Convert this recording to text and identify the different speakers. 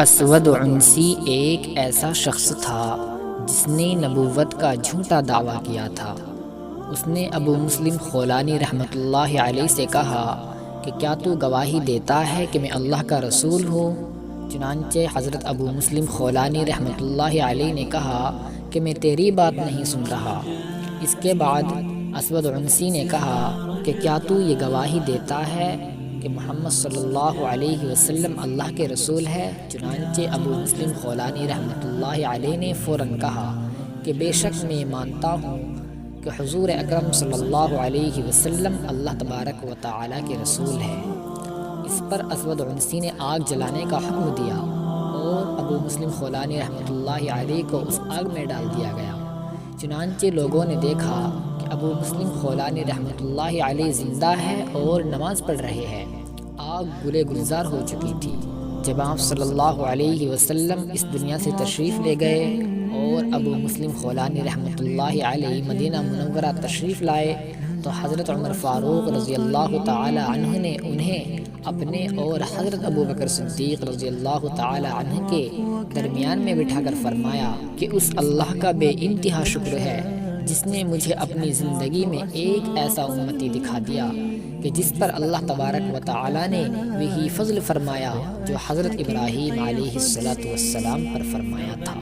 Speaker 1: اسود عنسی ایک ایسا شخص تھا جس نے نبوت کا جھوٹا دعویٰ کیا تھا۔ اس نے ابو مسلم خولانی رحمۃ اللہ علیہ سے کہا کہ کیا تو گواہی دیتا ہے کہ میں اللہ کا رسول ہوں؟ چنانچہ حضرت ابو مسلم خولانی رحمۃ اللہ علیہ نے کہا کہ میں تیری بات نہیں سن رہا۔ اس کے بعد اسود عنسی نے کہا کہ کیا تو یہ گواہی دیتا ہے کہ محمد صلی اللہ علیہ وسلم اللہ کے رسول ہے؟ چنانچہ ابو مسلم خولانی رحمۃ اللہ علیہ نے فوراً کہا کہ بے شک میں مانتا ہوں کہ حضور اکرم صلی اللہ علیہ وسلم اللہ تبارک و تعالیٰ کے رسول ہے۔ اس پر اسود عنسی نے آگ جلانے کا حکم دیا اور ابو مسلم خولانی رحمۃ اللہ علیہ کو اس آگ میں ڈال دیا گیا۔ چنانچہ لوگوں نے دیکھا کہ ابو مسلم خولانی رحمۃ اللہ علیہ زندہ ہے اور نماز پڑھ رہے ہیں۔ آگ گلے گلزار ہو چکی تھی۔ جب آپ صلی اللہ علیہ وسلم اس دنیا سے تشریف لے گئے اور ابو مسلم خولانی رحمۃ اللہ علیہ مدینہ منورہ تشریف لائے تو حضرت عمر فاروق رضی اللہ تعالی عنہ نے انہیں اپنے اور حضرت ابو بکر صدیق رضی اللہ تعالی عنہ کے درمیان میں بٹھا کر فرمایا کہ اس اللہ کا بے انتہا شکر ہے جس نے مجھے اپنی زندگی میں ایک ایسا امتی دکھا دیا کہ جس پر اللہ تبارک و تعالی نے وہی فضل فرمایا جو حضرت ابراہیم علیہ الصلوۃ والسلام پر فرمایا تھا۔